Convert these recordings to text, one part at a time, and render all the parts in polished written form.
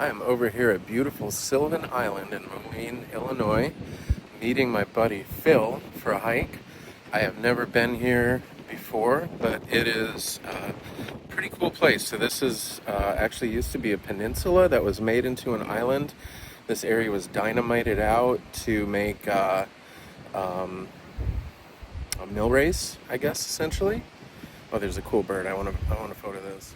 I am over here at beautiful Sylvan Island in Moline, Illinois, meeting my buddy Phil for a hike. I have never been here before, but it is a pretty cool place. So this is actually used to be a peninsula that was made into an island. This area was dynamited out to make a mill race, I guess, essentially. Oh, there's a cool bird. I want to photo this.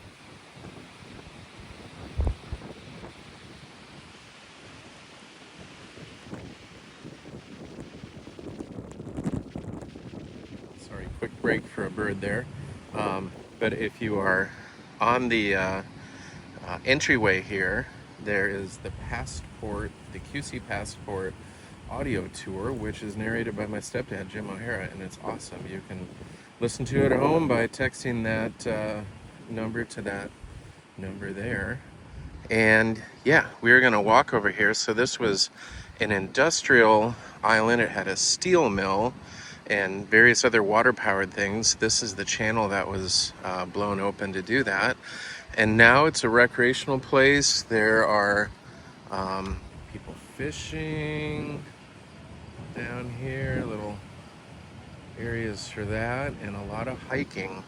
Sorry, quick break for a bird there. But if you are on the entryway here, there is the Passport, the QC Passport audio tour, which is narrated by my stepdad, Jim O'Hara, and it's awesome. You can listen to it at home by texting that number to that number there. And yeah, we were gonna walk over here. So this was an industrial island. It had a steel mill and various other water-powered things. This is the channel that was blown open to do that. And now it's a recreational place. There are people fishing down here, little areas for that, and a lot of hiking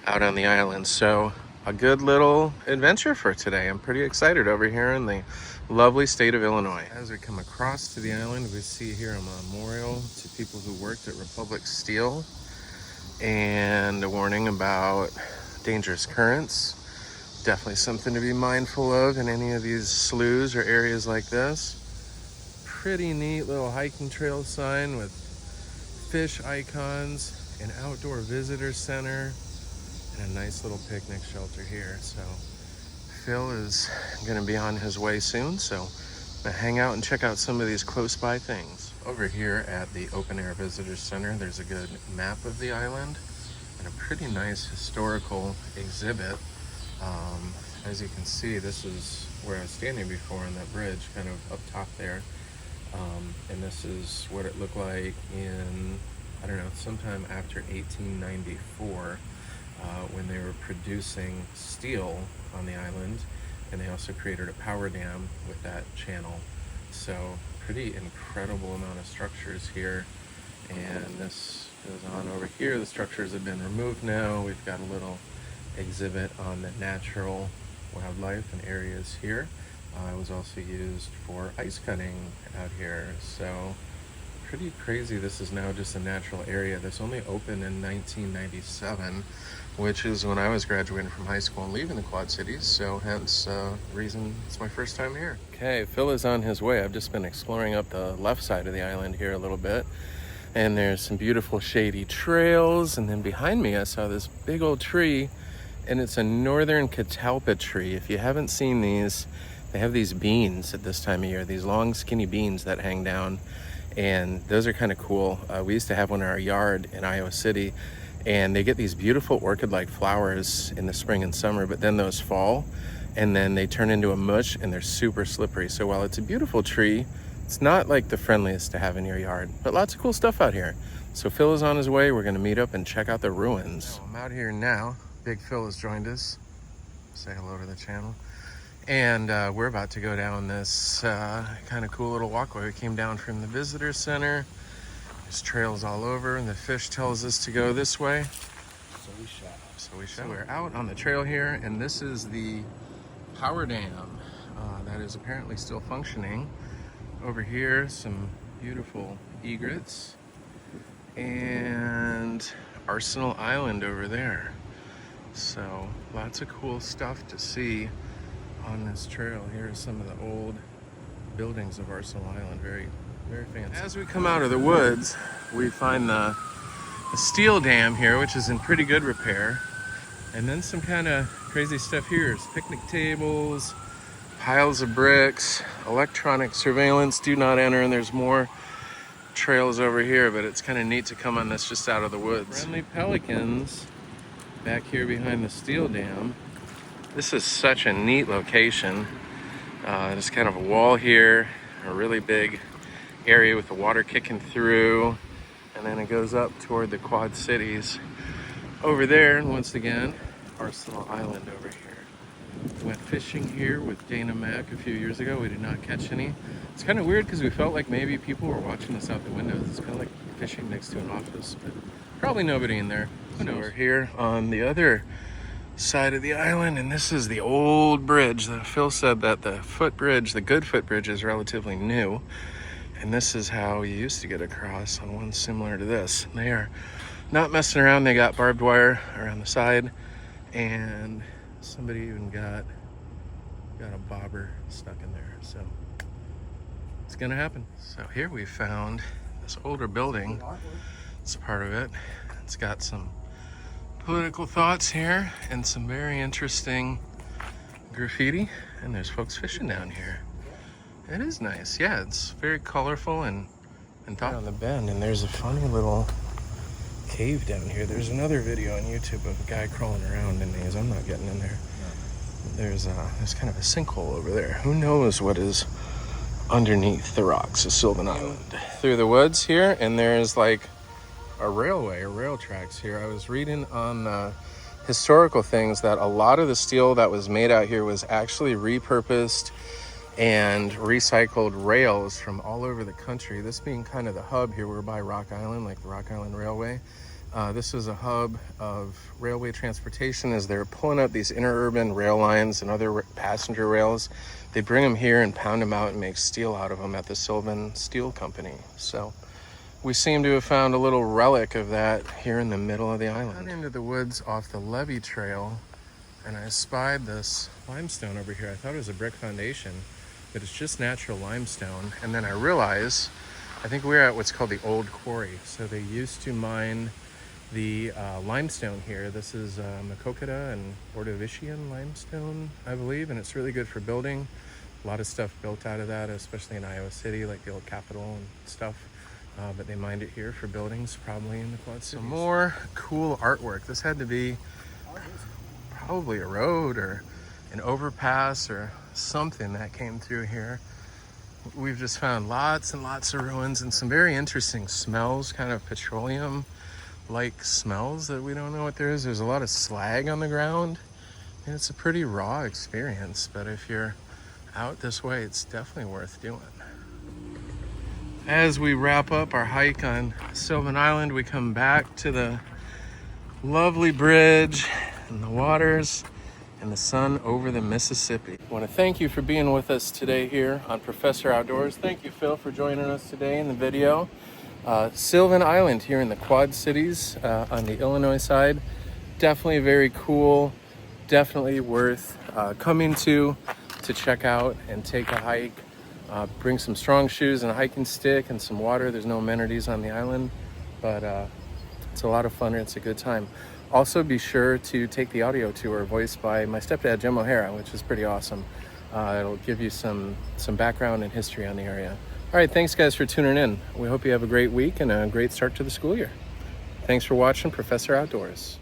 out on the island. So a good little adventure for today. I'm pretty excited over here in the lovely state of Illinois. As we come across to the island, we see here a memorial to people who worked at Republic Steel and a warning about dangerous currents. Definitely something to be mindful of in any of these sloughs or areas like this. Pretty neat little hiking trail sign with fish icons, an outdoor visitor center, and a nice little picnic shelter here. So Phil is going to be on his way soon, so I'm going to hang out and check out some of these close by things. Over here at the Open Air Visitor Center, there's a good map of the island and a pretty nice historical exhibit. As you can see, this is where I was standing before on that bridge, kind of up top there. And this is what it looked like in, I don't know, sometime after 1894. When they were producing steel on the island, and they also created a power dam with that channel. So pretty incredible amount of structures here. And this goes on over here. The structures have been removed now. We've got a little exhibit on the natural wildlife and areas here. It was also used for ice cutting out here. So pretty crazy. This is now just a natural area. This only opened in 1997, which is when I was graduating from high school and leaving the Quad Cities. So hence reason it's my first time here. Okay, Phil is on his way. I've just been exploring up the left side of the island here a little bit. And there's some beautiful shady trails. And then behind me, I saw this big old tree, and it's a northern catalpa tree. If you haven't seen these, they have these beans at this time of year, these long skinny beans that hang down. And those are kind of cool. We used to have one in our yard in Iowa City, and they get these beautiful orchid-like flowers in the spring and summer, but then those fall, and then they turn into a mush, and they're super slippery. So while it's a beautiful tree, it's not like the friendliest to have in your yard, but lots of cool stuff out here. So Phil is on his way. We're gonna meet up and check out the ruins. So I'm out here now. Big Phil has joined us. Say hello to the channel. And we're about to go down this kind of cool little walkway. We came down from the visitor center. There's trails all over, and the fish tells us to go this way. So we shall. So we're out on the trail here, and this is the power dam that is apparently still functioning. Over here, some beautiful egrets, and Arsenal Island over there. So lots of cool stuff to see on this trail. Here are some of the old buildings of Arsenal Island. Very, very fancy. As we come out of the woods, we find the steel dam here, which is in pretty good repair. And then some kind of crazy stuff here. There's picnic tables, piles of bricks, electronic surveillance, do not enter, and there's more trails over here, but it's kind of neat to come on this just out of the woods. Friendly pelicans back here behind the steel dam. This is such a neat location. There's kind of a wall here, a really big area with the water kicking through, and then it goes up toward the Quad Cities over there. And once again, Arsenal Island over here. Went fishing here with Dana Mack a few years ago. We did not catch any. It's kind of weird because we felt like maybe people were watching us out the windows. It's kind of like fishing next to an office, but probably nobody in there. So we're here on the other side of the island, and this is the old bridge. Phil said that the footbridge, the good footbridge, is relatively new, and this is how you used to get across on one similar to this. They are not messing around. They got barbed wire around the side, and somebody even got a bobber stuck in there, so it's gonna happen. So here we found this older building. It's part of it. It's got some political thoughts here and some very interesting graffiti, and there's folks fishing down here. It is nice. Yeah, it's very colorful and thoughtful. On the bend, and there's a funny little cave down here. There's another video on YouTube of a guy crawling around in these. I'm not getting in there. There's kind of a sinkhole over there. Who knows what is underneath the rocks of Sylvan Island? Through the woods here, and there's like a railway or rail tracks here. I was reading on historical things that a lot of the steel that was made out here was actually repurposed and recycled rails from all over the country. This being kind of the hub here, we're by Rock Island, like the Rock Island Railway. This is a hub of railway transportation. As they're pulling up these interurban rail lines and other passenger rails, they bring them here and pound them out and make steel out of them at the Sylvan Steel Company. So we seem to have found a little relic of that here in the middle of the island. I went into the woods off the levee trail, and I spied this limestone over here. I thought it was a brick foundation, but it's just natural limestone. And then I realized, I think we're at what's called the old quarry. So they used to mine the limestone here. This is Makokata and Ordovician limestone, I believe, and it's really good for building. A lot of stuff built out of that, especially in Iowa City, like the old Capitol and stuff. But they mined it here for buildings, probably in the Quad Cities. Some more cool artwork. This had to be probably a road or an overpass or something that came through here. We've just found lots and lots of ruins and some very interesting smells, kind of petroleum-like smells that we don't know what there is. There's a lot of slag on the ground, and it's a pretty raw experience, but if you're out this way, it's definitely worth doing. As we wrap up our hike on Sylvan Island, we come back to the lovely bridge and the waters and the sun over the Mississippi. I want to thank you for being with us today here on Professor Outdoors. Thank you, Phil, for joining us today in the video. Sylvan Island here in the Quad Cities on the Illinois side. Definitely very cool. Definitely worth coming to check out and take a hike. Bring some strong shoes and a hiking stick and some water. There's no amenities on the island, but it's a lot of fun and it's a good time. Also, be sure to take the audio tour voiced by my stepdad, Jim O'Hara, which is pretty awesome. It'll give you some background and history on the area. All right, thanks guys for tuning in. We hope you have a great week and a great start to the school year. Thanks for watching Professor Outdoors.